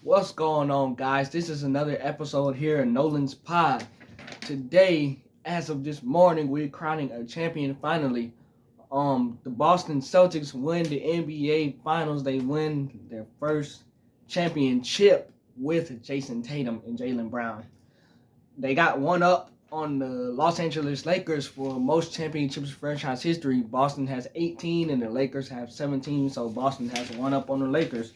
What's going on, guys? This is another episode here in Nolan's Pod. Today, as of this morning, we're crowning a champion finally. The Boston Celtics win the NBA Finals. They win their first championship with Jason Tatum and Jaylen Brown. They got one up on the Los Angeles Lakers for most championships in franchise history. Boston has 18 and the Lakers have 17, so Boston has one up on the Lakers.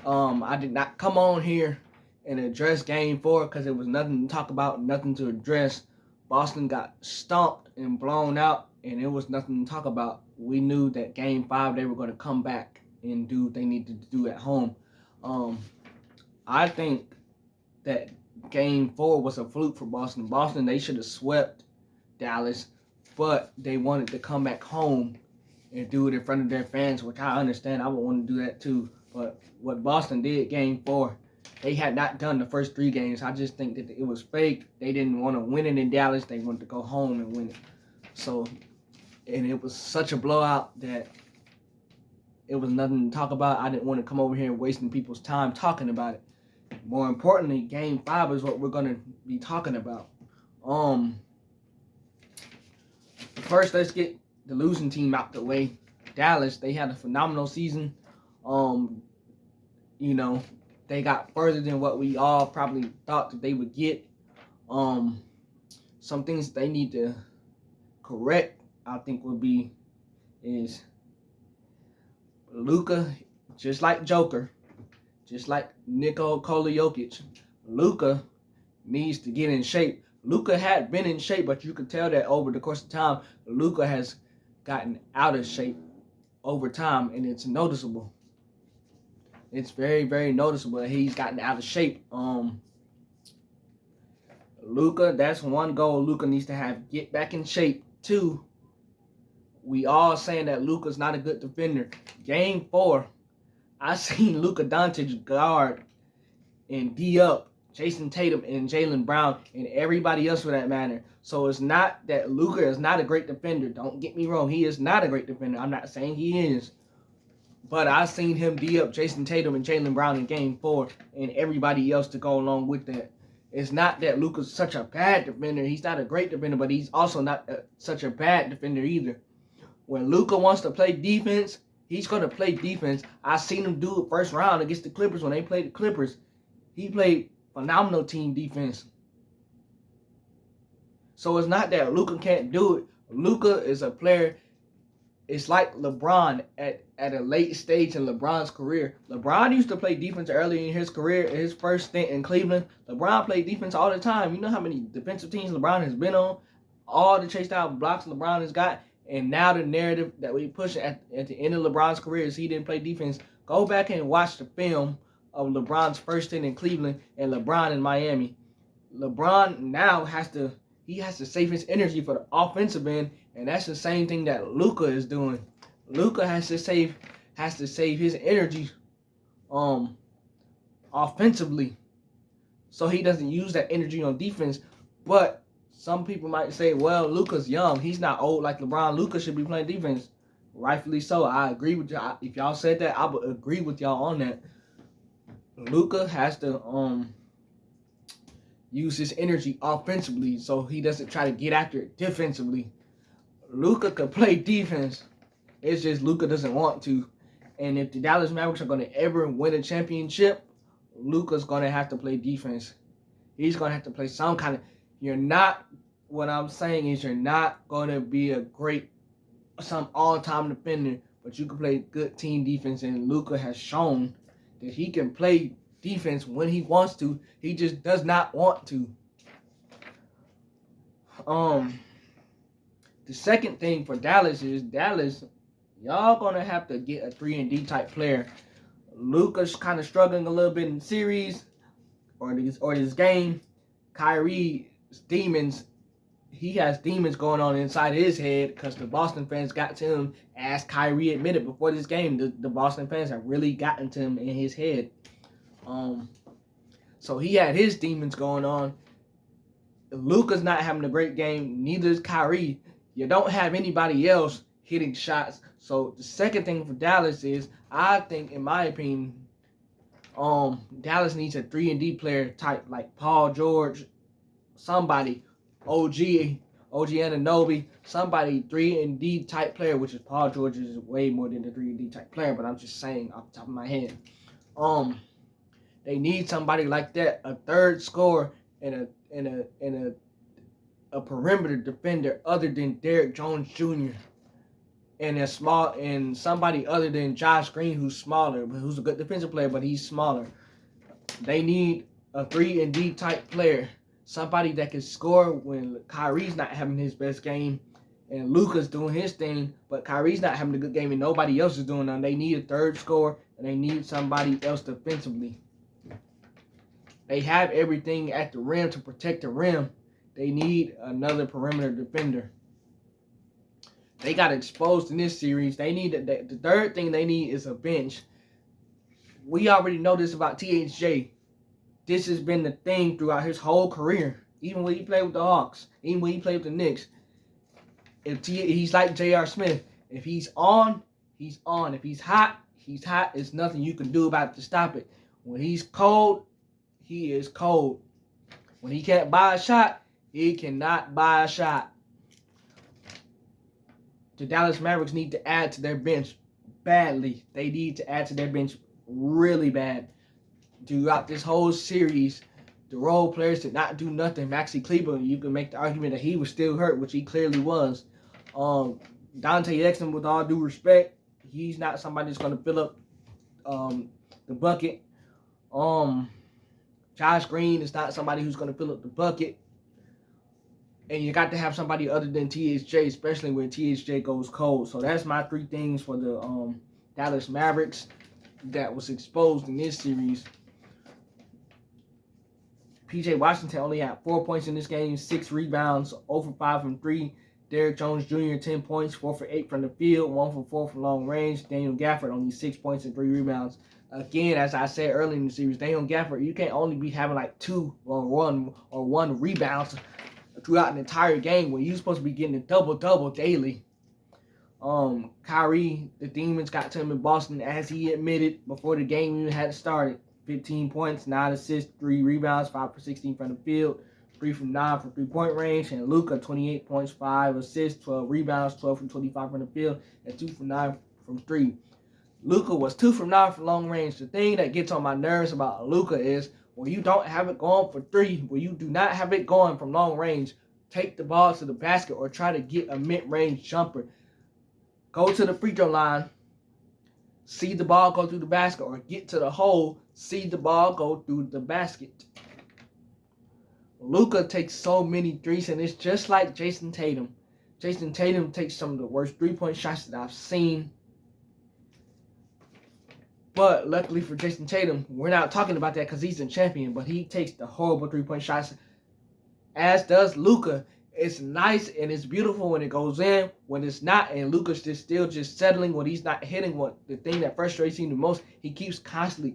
I did not come on here and address Game 4 because there was nothing to talk about, nothing to address. Boston got stomped and blown out, and it was nothing to talk about. We knew that Game 5 they were going to come back and do what they needed to do at home. I think that Game 4 was a fluke for Boston. Boston, they should have swept Dallas, but they wanted to come back home and do it in front of their fans, which I understand. I would want to do that too. But what Boston did Game 4, they had not done the first 3 games. I just think that it was fake. They didn't want to win it in Dallas. They wanted to go home and win it. So, and it was such a blowout that it was nothing to talk about. I didn't want to come over here and wasting people's time talking about it. More importantly, Game 5 is what we're going to be talking about. First, let's get the losing team out the way. Dallas, they had a phenomenal season. They got further than what we all probably thought that they would get. Some things they need to correct, I think, is Luka, just like Joker, just like Nikola Jokic. Luka needs to get in shape. Luka had been in shape, but you could tell that over the course of time, Luka has gotten out of shape over time, and it's noticeable. It's very, very noticeable that he's gotten out of shape. Luka, that's one goal Luka needs to have. Get back in shape. 2, we all saying that Luka's not a good defender. Game 4, I seen Luka Doncic guard and D up Jason Tatum and Jaylen Brown and everybody else for that matter. So it's not that Luka is not a great defender. Don't get me wrong. He is not a great defender. I'm not saying he is. But I seen him D up Jason Tatum and Jaylen Brown in Game 4 and everybody else to go along with that. It's not that Luka's such a bad defender. He's not a great defender, but he's also not such a bad defender either. When Luka wants to play defense, he's going to play defense. I seen him do it first round against the Clippers when they played the Clippers. He played phenomenal team defense. So it's not that Luka can't do it. Luka is a player. It's like LeBron at a late stage in LeBron's career. LeBron used to play defense early in his career. In his first stint in Cleveland, LeBron played defense all the time. You know how many defensive teams LeBron has been on? All the chased out blocks LeBron has got. And now the narrative that we push at the end of LeBron's career is he didn't play defense. Go back and watch the film of LeBron's first stint in Cleveland and LeBron in Miami. LeBron now has to save his energy for the offensive end, and that's the same thing that Luka is doing. Luka has to save his energy offensively, so he doesn't use that energy on defense. But some people might say, well, Luka's young. He's not old like LeBron. Luka should be playing defense. Rightfully so. I agree with y'all. If y'all said that, I would agree with y'all on that. Luka has to use his energy offensively so he doesn't try to get after it defensively. Luka could play defense. It's just Luka doesn't want to. And if the Dallas Mavericks are going to ever win a championship, Luka's going to have to play defense. He's going to have to play some kind of... What I'm saying is you're not going to be some all-time defender, but you can play good team defense, and Luka has shown that he can play defense when he wants to. He just does not want to. The second thing for Dallas is y'all gonna have to get a 3-and-D type player. Luka's kind of struggling a little bit in the series or this game. Kyrie's demons. He has demons going on inside his head because the Boston fans got to him, as Kyrie admitted before this game. The Boston fans have really gotten to him in his head. So he had his demons going on. Luka's not having a great game. Neither is Kyrie. You don't have anybody else hitting shots. So the second thing for Dallas is, I think, in my opinion, Dallas needs a 3-and-D player type like Paul George, somebody, OG Anunoby, somebody 3-and-D type player, which is Paul George is way more than the 3-and-D type player, but I'm just saying off the top of my head. They need somebody like that, a third scorer and a perimeter defender other than Derrick Jones Jr. and somebody other than Josh Green, who's smaller, but who's a good defensive player, but he's smaller. They need a 3-and-D type player, somebody that can score when Kyrie's not having his best game and Luka's doing his thing, but Kyrie's not having a good game and nobody else is doing nothing. They need a third scorer and they need somebody else defensively. They have everything at the rim to protect the rim. They need another perimeter defender. They got exposed in this series. They need the third thing they need is a bench. We already know this about THJ. This has been the thing throughout his whole career. Even when he played with the Hawks, even when he played with the Knicks. He's like J.R. Smith. If he's on, he's on. If he's hot, he's hot. There's nothing you can do about it to stop it. When he's cold, he is cold. When he can't buy a shot, he cannot buy a shot. The Dallas Mavericks need to add to their bench badly. They need to add to their bench really bad. Throughout this whole series, the role players did not do nothing. Maxi Kleber, you can make the argument that he was still hurt, which he clearly was. Dante Exum, with all due respect, he's not somebody that's going to fill up the bucket. Josh Green is not somebody who's going to fill up the bucket. And you got to have somebody other than THJ, especially when THJ goes cold. So that's my 3 things for the Dallas Mavericks that was exposed in this series. PJ Washington only had 4 points in this game, 6 rebounds, 0 for 5 from 3. Derrick Jones Jr., 10 points, 4 for 8 from the field, 1 for 4 from long range. Daniel Gafford only 6 points and 3 rebounds. Again, as I said earlier in the series, Daniel Gafford, you can't only be having like 2 or 1 rebounds throughout an entire game when you're supposed to be getting a double-double daily. Kyrie, the demons got to him in Boston, as he admitted before the game even had started. 15 points, 9 assists, 3 rebounds, 5 for 16 from the field, 3 from 9 from 3-point range. And Luka, 28 points, 5 assists, 12 rebounds, 12 from 25 from the field, and 2 from 9 from 3. Luka was 2 from 9 from long range. The thing that gets on my nerves about Luka is when you don't have it going for 3, when you do not have it going from long range, take the ball to the basket or try to get a mid-range jumper. Go to the free throw line, see the ball go through the basket, or get to the hole, see the ball go through the basket. Luka takes so many threes, and it's just like Jason Tatum. Jason Tatum takes some of the worst 3-point shots that I've seen. But luckily for Jason Tatum, we're not talking about that because he's a champion, but he takes the horrible 3-point shots, as does Luka. It's nice and it's beautiful when it goes in. When it's not, and Luka's still settling when he's not hitting. What the thing that frustrates him the most, he keeps constantly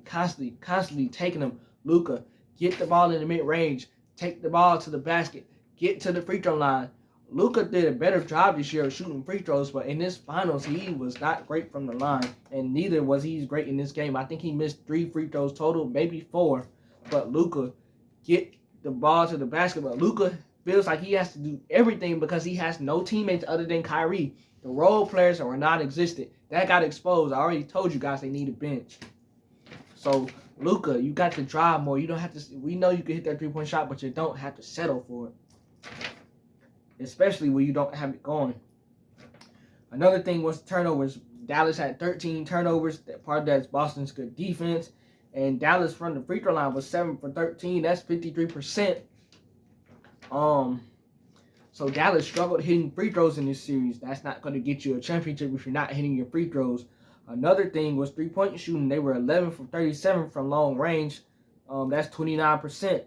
taking them. Luka, get the ball in the mid-range. Take the ball to the basket. Get to the free throw line. Luka did a better job this year of shooting free throws, but in this finals, he was not great from the line, and neither was he great in this game. I think he missed 3 free throws total, maybe 4. But Luka, get the ball to the basket. But Luka feels like he has to do everything because he has no teammates other than Kyrie. The role players are non-existent. That got exposed. I already told you guys they need a bench. So Luka, you got to drive more. You don't have to. We know you can hit that 3-point shot, but you don't have to settle for it, especially when you don't have it going. Another thing was turnovers. Dallas had 13 turnovers. Part of that is Boston's good defense. And Dallas from the free throw line was 7 for 13. That's 53%. So Dallas struggled hitting free throws in this series. That's not going to get you a championship if you're not hitting your free throws. Another thing was 3-point shooting. They were 11 for 37 from long range. That's 29%.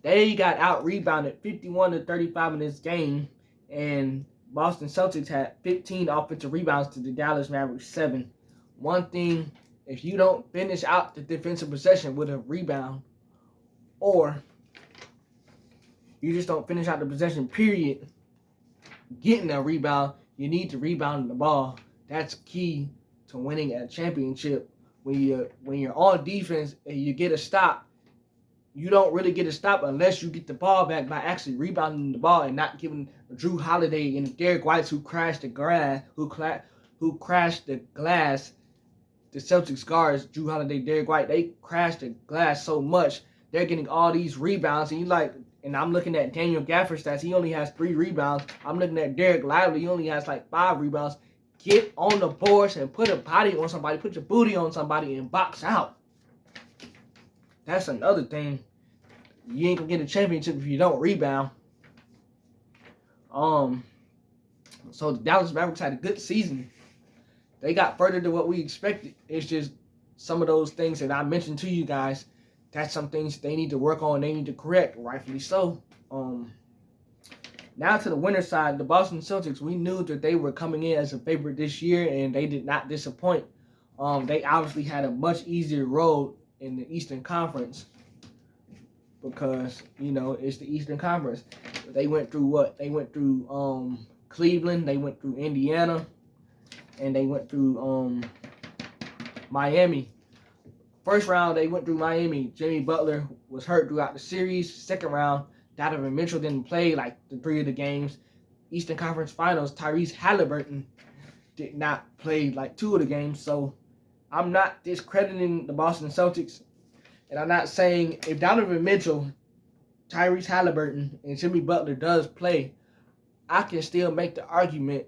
They got out-rebounded 51 to 35 in this game. And Boston Celtics had 15 offensive rebounds to the Dallas Mavericks 7. One thing, if you don't finish out the defensive possession with a rebound, or you just don't finish out the possession, period, getting a rebound, you need to rebound the ball. That's key to winning a championship. when you're on defense and you get a stop, you don't really get a stop unless you get the ball back by actually rebounding the ball and not giving Drew Holiday and Derek White, who crashed the glass, the Celtics guards, Drew Holiday, Derek White, they crashed the glass so much. They're getting all these rebounds, and I'm looking at Daniel Gafford stats. He only has 3 rebounds. I'm looking at Derek Lively. He only has like 5 rebounds. Get on the boards and put a body on somebody. Put your booty on somebody and box out. That's another thing. You ain't gonna get a championship if you don't rebound. So the Dallas Mavericks had a good season. They got further than what we expected. It's just some of those things that I mentioned to you guys. That's some things they need to work on. They need to correct, rightfully so. Now to the winner's side, the Boston Celtics. We knew that they were coming in as a favorite this year, and they did not disappoint. They obviously had a much easier road in the Eastern Conference because, it's the Eastern Conference. They went through what? They went through Cleveland. They went through Indiana. And they went through Miami. First round, they went through Miami. Jimmy Butler was hurt throughout the series. Second round, Donovan Mitchell didn't play like the 3 of the games. Eastern Conference Finals, Tyrese Halliburton did not play like 2 of the games. So I'm not discrediting the Boston Celtics. And I'm not saying if Donovan Mitchell, Tyrese Halliburton, and Jimmy Butler does play, I can still make the argument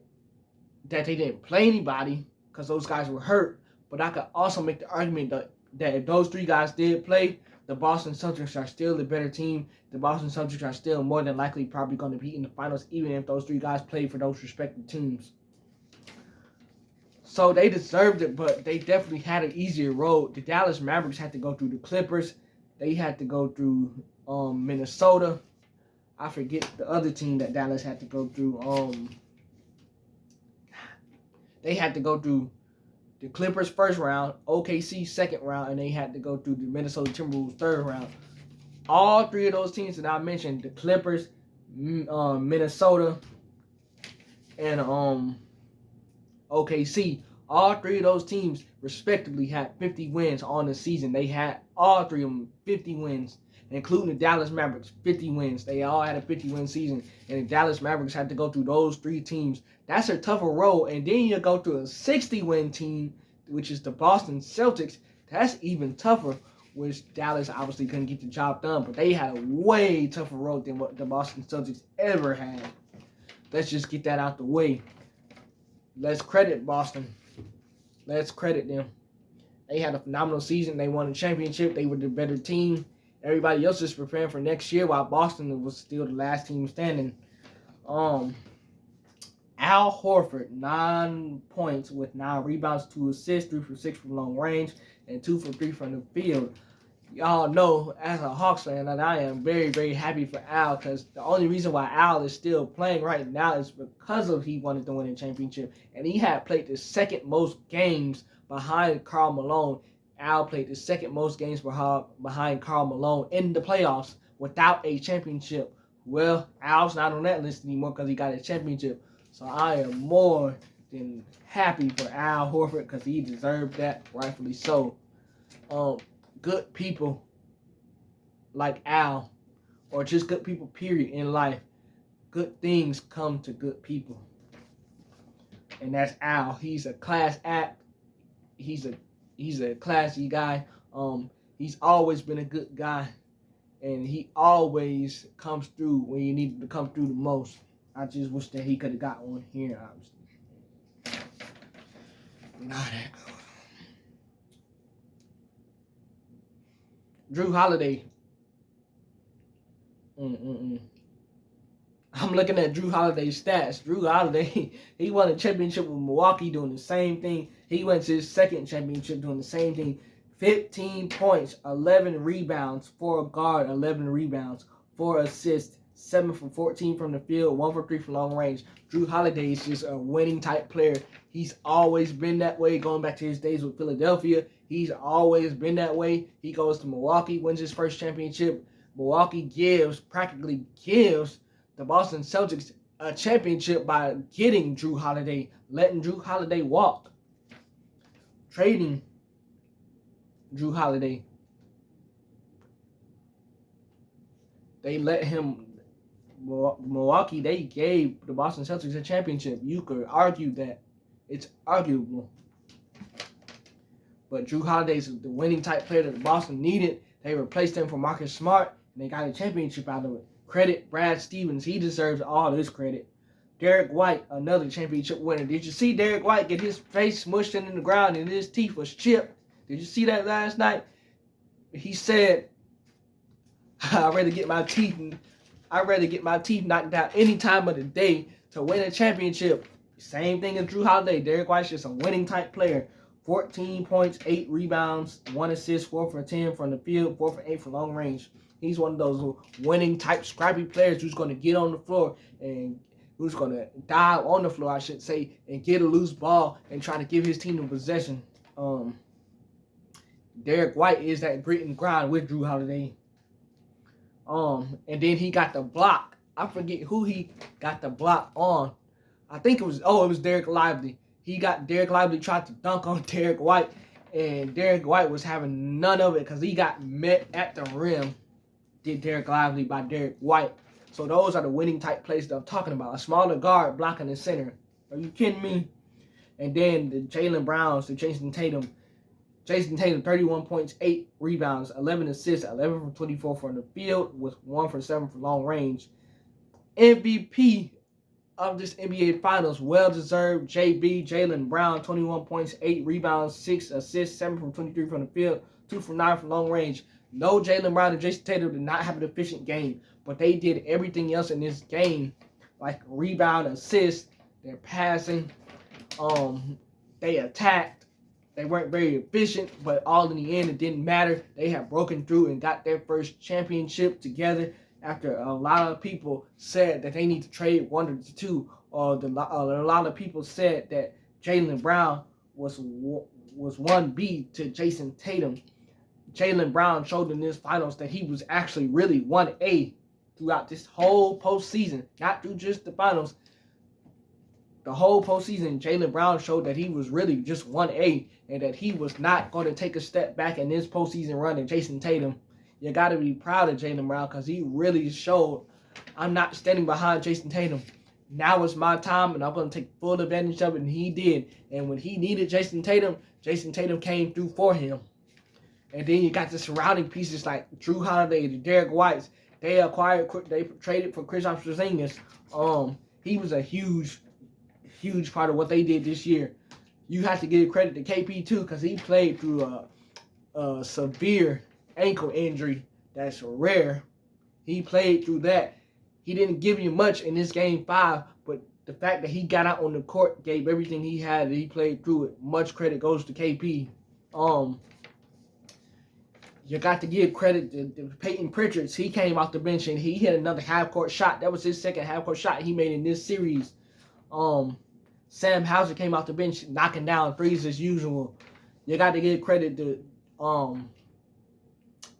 that they didn't play anybody because those guys were hurt. But I could also make the argument that if those 3 guys did play, the Boston Celtics are still the better team. The Boston Celtics are still more than likely probably going to be in the finals, even if those 3 guys played for those respective teams. So they deserved it, but they definitely had an easier road. The Dallas Mavericks had to go through the Clippers. They had to go through Minnesota. I forget the other team that Dallas had to go through. They had to go through the Clippers first round, OKC second round, and they had to go through the Minnesota Timberwolves third round. All 3 of those teams that I mentioned, the Clippers, Minnesota, and OKC, all 3 of those teams respectively had 50 wins on the season. They had all 3 of them 50 wins, including the Dallas Mavericks, 50 wins. They all had a 50-win season, and the Dallas Mavericks had to go through those 3 teams. That's a tougher road, and then you go through a 60-win team, which is the Boston Celtics. That's even tougher, which Dallas obviously couldn't get the job done, but they had a way tougher road than what the Boston Celtics ever had. Let's just get that out the way. Let's credit Boston. Let's credit them. They had a phenomenal season. They won a championship. They were the better team. Everybody else is preparing for next year, while Boston was still the last team standing. Al Horford, 9 points with 9 rebounds, 2 assists, 3 for 6 from long range, and 2 for 3 from the field. Y'all know, as a Hawks fan, that I am very, very happy for Al, because the only reason why Al is still playing right now is because he wanted to win a championship, and he had played the second most games behind Karl Malone. Al played the second most games behind Karl Malone in the playoffs without a championship. Well, Al's not on that list anymore because he got a championship. So I am more than happy for Al Horford because he deserved that, rightfully so. Good people like Al, or just good people, period, in life. Good things come to good people. And that's Al. He's a class act. He's a classy guy. He's always been a good guy. And he always comes through when you need him to come through the most. I just wish that he could have got one here, obviously. Not that good. Drew Holiday. I'm looking at Drew Holiday's stats. Drew Holiday, he won a championship with Milwaukee doing the same thing. He went to his second championship doing the same thing. 15 points, 11 rebounds, 4 guard, 11 rebounds, 4 assists, 7 for 14 from the field, 1 for 3 from long range. Drew Holiday is just a winning type player. He's always been that way, going back to his days with Philadelphia. He's always been that way. He goes to Milwaukee, wins his first championship. Milwaukee practically gives the Boston Celtics a championship by getting Drew Holiday, letting Drew Holiday walk. Trading Drew Holiday. They let him. Milwaukee, they gave the Boston Celtics a championship. You could argue that it's arguable. But Drew Holiday's the winning type player that the Boston needed. They replaced him for Marcus Smart, and they got a championship out of it. Credit Brad Stevens. He deserves all this credit. Derek White, another championship winner. Did you see Derek White get his face smushed into the ground and his teeth was chipped? Did you see that last night? He said, I'd rather get my teeth knocked out any time of the day to win a championship. Same thing as Drew Holiday. Derek White's just a winning type player. 14 points, 8 rebounds, 1 assist, 4 for 10 from the field, 4 for 8 from long range. He's one of those winning type scrappy players who's going to get on the floor and who's going to dive on the floor, I should say, and get a loose ball and try to give his team the possession. Derek White is that grit and grind with Drew Holiday. And then he got the block. I forget who he got the block on. I think it was Derek Lively. Derek Lively tried to dunk on Derek White, and Derek White was having none of it because he got met at the rim. Did Derek Lively by Derek White. So those are the winning type plays that I'm talking about. A smaller guard blocking the center. Are you kidding me? And then the Jaylen Browns, the Jason Tatum, 31 points, 8 rebounds, 11 assists, 11 from 24 from the field, with 1 for 7 from long range. MVP of this NBA Finals, well-deserved JB, Jaylen Brown, 21 points, 8 rebounds, 6 assists, 7 from 23 from the field, 2 from 9 from long range. No, Jaylen Brown and Jason Tatum did not have an efficient game, but they did everything else in this game, like rebound, assist, their passing, they attacked. They weren't very efficient, but all in the end, it didn't matter. They have broken through and got their first championship together after a lot of people said that they need to trade one of the two. A lot of people said that Jaylen Brown was 1B to Jason Tatum. Jaylen Brown showed in this finals that he was actually really 1A throughout this whole postseason, not through just the finals. The whole postseason, Jaylen Brown showed that he was really just 1A and that he was not going to take a step back in this postseason run. And Jason Tatum, you got to be proud of Jaylen Brown because he really showed, I'm not standing behind Jason Tatum. Now it's my time, and I'm going to take full advantage of it, and he did. And when he needed Jason Tatum came through for him. And then you got the surrounding pieces like Drew Holiday, the Derek Whites. They traded for Kristaps Porzingis. He was a huge part of what they did this year. You have to give credit to KP too, because he played through a severe ankle injury that's rare. He played through that. He didn't give you much in this game 5, but the fact that he got out on the court, gave everything he had, and he played through it. Much credit goes to KP. You got to give credit to Peyton Pritchard. He came off the bench and he hit another half-court shot. That was his second half-court shot he made in this series. Sam Hauser came off the bench knocking down threes as usual. You got to give credit to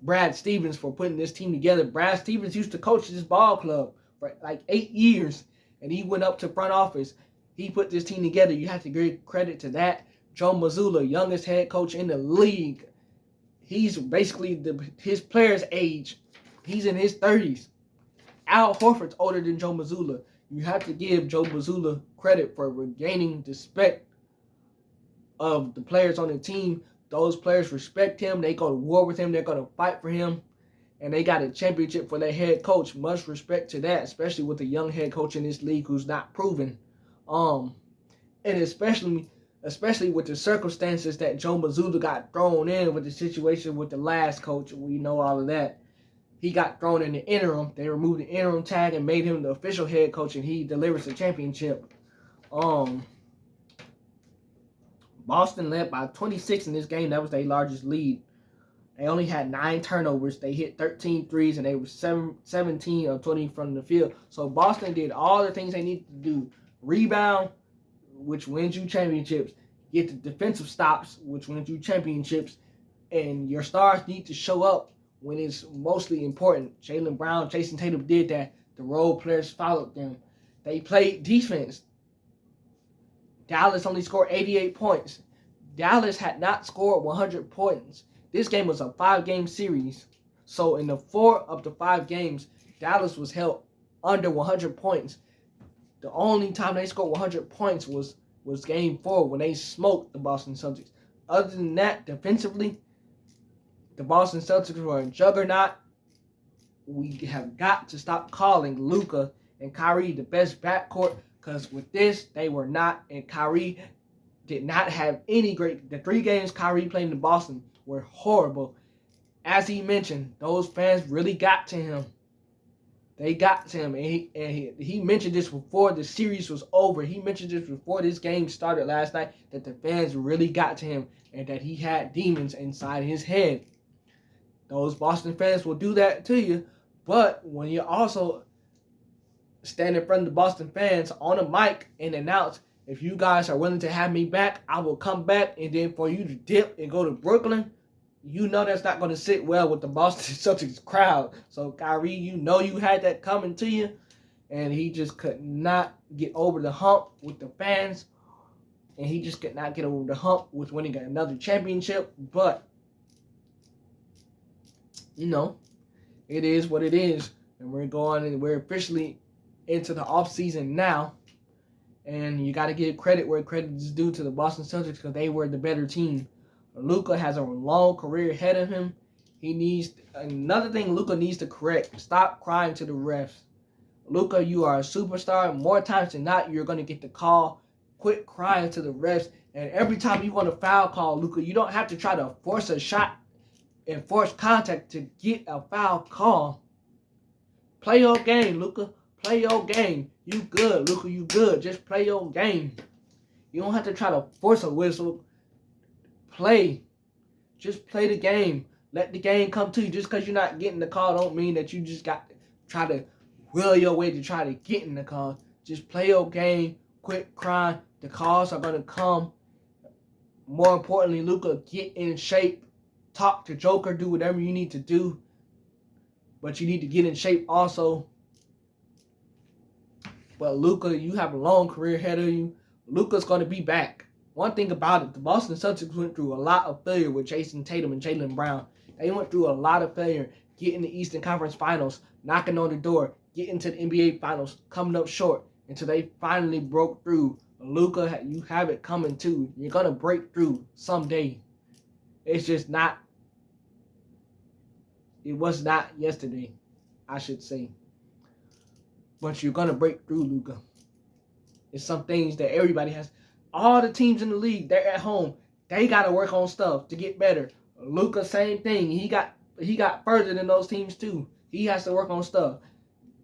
Brad Stevens for putting this team together. Brad Stevens used to coach this ball club for like 8 years, and he went up to front office. He put this team together. You have to give credit to that. Joe Mazzulla, youngest head coach in the league. He's basically his player's age. He's in his 30s. Al Horford's older than Joe Mazzulla. You have to give Joe Mazzulla credit for regaining the respect of the players on the team. Those players respect him. They go to war with him. They're going to fight for him. And they got a championship for their head coach. Much respect to that, especially with a young head coach in this league who's not proven. And especially with the circumstances that Joe Mazzulla got thrown in with the situation with the last coach. We know all of that. He got thrown in the interim. They removed the interim tag and made him the official head coach, and he delivers the championship. Boston led by 26 in this game. That was their largest lead. They only had 9 turnovers. They hit 13 threes, and they were 17 of 20 from the field. So Boston did all the things they needed to do. Rebound, which wins you championships. Get the defensive stops, which wins you championships. And your stars need to show up when it's mostly important. Jaylen Brown, Jason Tatum did that. The role players followed them. They played defense. Dallas only scored 88 points. Dallas had not scored 100 points This game was a 5-game series. So in the 4 of the 5 games, Dallas was held under 100 points. The only time they scored 100 points was game 4 when they smoked the Boston Celtics. Other than that, defensively, the Boston Celtics were a juggernaut. We have got to stop calling Luka and Kyrie the best backcourt, because with this, they were not, and Kyrie did not have any great. The 3 games Kyrie played in Boston were horrible. As he mentioned, those fans really got to him. They got to him, and he mentioned this before the series was over. He mentioned this before this game started last night, that the fans really got to him and that he had demons inside his head. Those Boston fans will do that to you, but when you also stand in front of the Boston fans on a mic and announce, if you guys are willing to have me back, I will come back, and then for you to dip and go to Brooklyn, you know that's not going to sit well with the Boston Celtics crowd. So, Kyrie, you know you had that coming to you, and he just could not get over the hump with the fans, and he just could not get over the hump with winning another championship. But, you know, it is what it is, and we're officially into the offseason now, and you got to give credit where credit is due to the Boston Celtics, because they were the better team. Luka has a long career ahead of him. Another thing Luka needs to correct: stop crying to the refs. Luka, you are a superstar. More times than not, you're going to get the call. Quit crying to the refs. And every time you want a foul call, Luka, you don't have to try to force a shot and force contact to get a foul call. Play your game, Luka. Play your game. You good, Luka. You good. Just play your game. You don't have to try to force a whistle. Just play the game. Let the game come to you. Just because you're not getting the call don't mean that you just got to try to will your way to try to get in the call. Just play your game. Quit crying. The calls are going to come. More importantly, Luka, get in shape. Talk to Joker. Do whatever you need to do. But you need to get in shape also. But Luka, you have a long career ahead of you. Luka's going to be back. One thing about it, the Boston Celtics went through a lot of failure with Jason Tatum and Jaylen Brown. They went through a lot of failure, getting the Eastern Conference Finals, knocking on the door, getting to the NBA Finals, coming up short, until they finally broke through. Luka, you have it coming too. You're going to break through someday. It's just not, it was not yesterday, I should say. But you're going to break through, Luka. It's some things that everybody has. All the teams in the league, they're at home. They got to work on stuff to get better. Luka, same thing. He got further than those teams too. He has to work on stuff.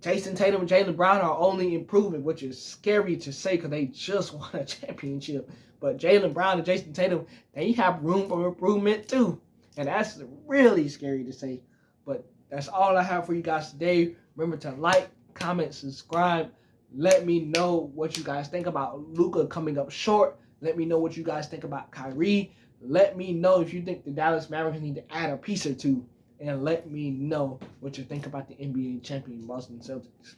Jason Tatum and Jaylen Brown are only improving, which is scary to say because they just won a championship. But Jaylen Brown and Jason Tatum, they have room for improvement too. And that's really scary to say. But that's all I have for you guys today. Remember to like, comment, subscribe. Let me know what you guys think about Luka coming up short. Let me know what you guys think about Kyrie. Let me know if you think the Dallas Mavericks need to add a piece or two. And let me know what you think about the NBA champion Boston Celtics.